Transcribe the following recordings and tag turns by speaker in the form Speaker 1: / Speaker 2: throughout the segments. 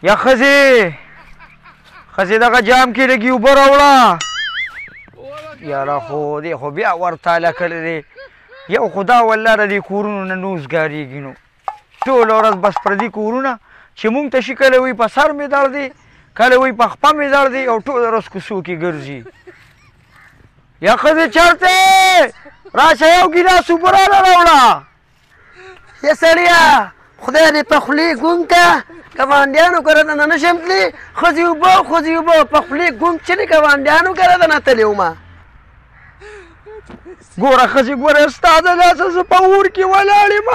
Speaker 1: یا ښځې دغه جام کې لږې اوبه راوړه. یاره خو دې خو بیا ورتاله کړی دی. یو خو دا والله د دې کورونو نه نوزګارېږي نو ټوله ورځ بس پردي کورونه چې مونږ ته شي کله وایي په سر مې درد دی کله وایي په خپه مې درد دی او ټوله ورځ کوڅو کې ګرځي. یا ښځې چېرته راشه یو ګیلاس اوبه راله راوړه.
Speaker 2: یا سړیه خدای دې په خولې ګونګ که ګاونډیانو کره دنه نشم تللی. ښځې اوبه په خولې ګونګ چې د ګاونډیانو کره دنه تللی ومه.
Speaker 1: ګوره ښځې ګوره ستا د لاسه زه په اور کې ولاړ یم.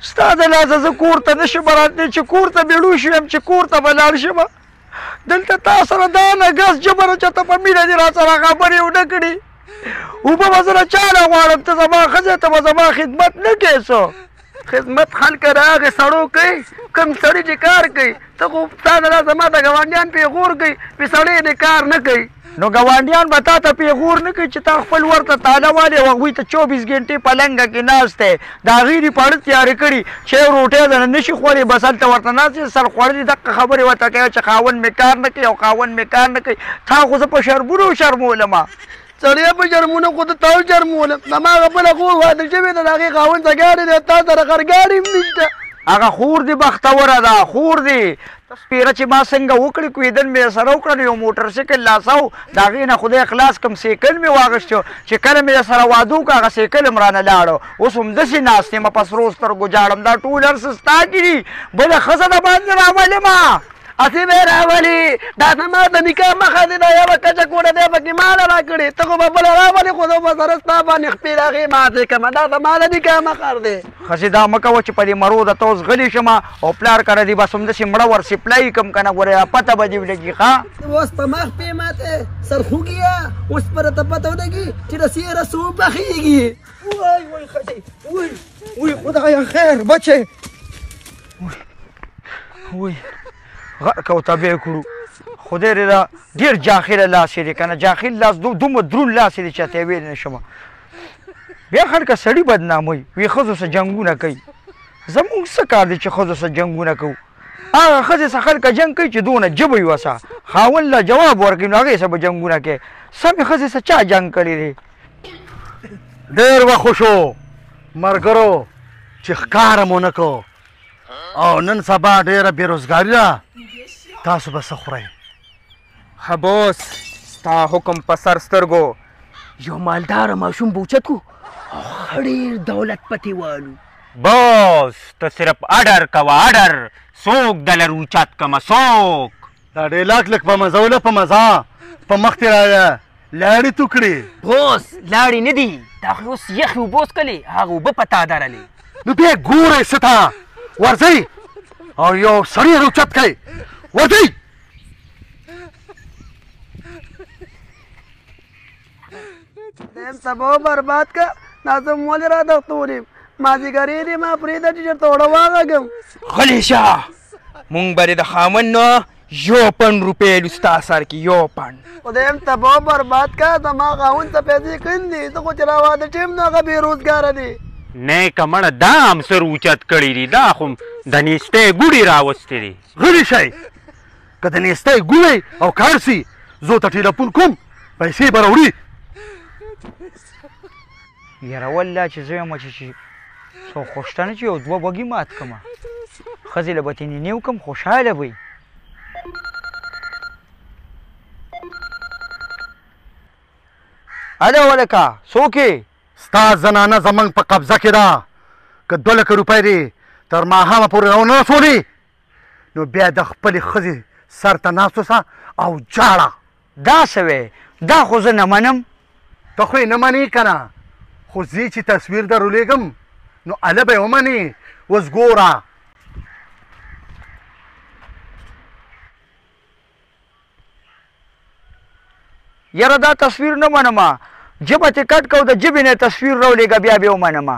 Speaker 1: ستا د لاسه زه کور ته نه شم راتلی چې کور ته بیړو شویم چې کور ته به لاړ شم. دلته تا سره دا نګس جبره چې ته په مینه دې را سره خبرې ونه کړې. اوبه به زه له چا نه غواړم ته زما ښځې ته به زما خدمت نه کوې څه.
Speaker 2: خدمت خلک د هغې سړو کوي کوم سړي چې کار کوي. ته خو تا د لاسه ما ته ګاونډیان پیغور کوي بې سړی دې کار نه کوي.
Speaker 1: نو ګاونډیان به تا ته پیغور نه کوي چې تا خپل ورته تاله والې او هغوی ته 24 ګنټې په لنګه کې ناست دی. د هغې دې پاړه تیارې کړي چې روټۍ دنه نه شي خوړې بس هلته ورته ناست یې سر خوړلې دقه خبرې ورته کوي چې خاوند مې کار نه کوي او خاوند مې کار نه کوي. تا خو زه په شرمونو شرمولمه.
Speaker 2: سړیه په شرمونه خو ته تا شرمولم. هماغه بله خور واده شوې ده د هغې خاوند ته ګاډی دی تا سره خرګاډي هم نشته.
Speaker 1: هغه خور دې بختوره ده خور دې. سپیره چې ما څنګه وکړې کویدن مې سره وکړه نو یو موټرسایکل لاسو د هغې نه خدای خلاص کم سیکل مې واغېستو چې کله مې سره واده وکړه هغه سیکل هم رانه لاړو. اوس هم داسې ناست یم په سرو سترګو جاړم. دا ټول هر څه ستا کې دي بله ښځه د باندې راولمه.
Speaker 2: اسې به یې راولي دا زما د نکاح مخه دې دا یوه کچه کوټه دی پکې ماله را کړې. ته خو به بله راولې خو زه به سره ستا باندې خپې د هغې ماتې کړمه. دا زما د نکاح مخر دی.
Speaker 1: ښځې دا مه کوه چې په دې مرو د ته اوس غلي شم او پلار کره دې بس همداسې مړه ور سپلای کړم که نه ګورې پته به دې ولګي. ښه
Speaker 2: اوس په مخ پې ماته سرخوږي یه اوس په راته پته ولګي چې د سیره څو پخېږي.
Speaker 1: وای وای ښځې وای خدایه خیر بچې وای غرق او تبې کړو. خدای دې دا ډېر جاهله لاس دی که نه جاهل لاس دومره دروند لاس دی چې ته یې ویلی نه شم. بیا خلکه سړي بدناموي وایي ښځو سره جنګونه کوي. زمونږ څه کار دی چې ښځو سره جنګونه کوو. هغه ښځې سره خلکه جنګ کوي چې دونه ژبه یې وسه خاوند له جواب ورکوي نو هغې سره به جنګونه کوي. سمې ښځې سره چا جنګ کړی دی.
Speaker 3: ډېر وخت شو ملګرو چې ښکاره مو نه کو او نن سبا ډېره بېروزګاري ده. تاسو به څه خورئ؟
Speaker 4: ښه بوس ستا حکم په سر سترګو.
Speaker 2: یو مالداره ماشوم به اوچت کړو او ښه ډېر دولت پتې والو.
Speaker 4: بوس ته صرف اډر کوه اډر څوک دلر اوچت کمه څوک.
Speaker 3: دا ډیلاک لږ په مزه وله په مزه په مخ تې راغله لاړې تو کړې.
Speaker 2: بوس لاړې نه دي دا خو اوس یخې اوبه وڅکلې هغه اوبه په تا درلې.
Speaker 3: نو بیا ګورئ څه ته ورځئ او یو سړی راوچت کړئ ورځئ.
Speaker 2: دیم سبا برباد که نازم ولې را دغتولیم مازدیګرې دې ما پرېږده چې چېرته اوړه واغږم.
Speaker 4: غلی شه مونږ به د خاوند نه 1 روپۍ لو ستا سر کې 1
Speaker 2: خدایم تبا برباد که زما خاوند ته پیسې کم دي. زه خو چې را واده شوم نو هغه بېروزګاره دی.
Speaker 4: نه که مړه دا هم سر اوچت کړي دي دا خو د نیستۍ ګوډې راوستې دي.
Speaker 3: غلي شئ که د نیستۍ ګوړی او کار سي زه ته ټېلیفون کوم پیسې به راوړي.
Speaker 1: یاره والله چې زه یم چې څو خوشتنه چې یو 2 بګي مات کړمه ښځې له به تېنې نیو کړم خوشحاله به وي. هلو ولکه څوک یې؟
Speaker 3: ستا زنانه زموږ په قبضه کې ده. که 2 لکه روپۍ دې تر ماښامه پورې راونه رسولې نو بیا د خپلې ښځې سر ته ناست اوسه او جاړه.
Speaker 1: دا څه وی دا خو زه نه منم.
Speaker 3: ته خو یې نه منې که نه خو زه چې تصویر در ولېږم نو هله به یې ومنې. اوس ګوره
Speaker 1: یاره دا تصویر نه منمه ژبه چې کټ کو د ژبې نه تصویر راولېږه بیا به یې ومنمه.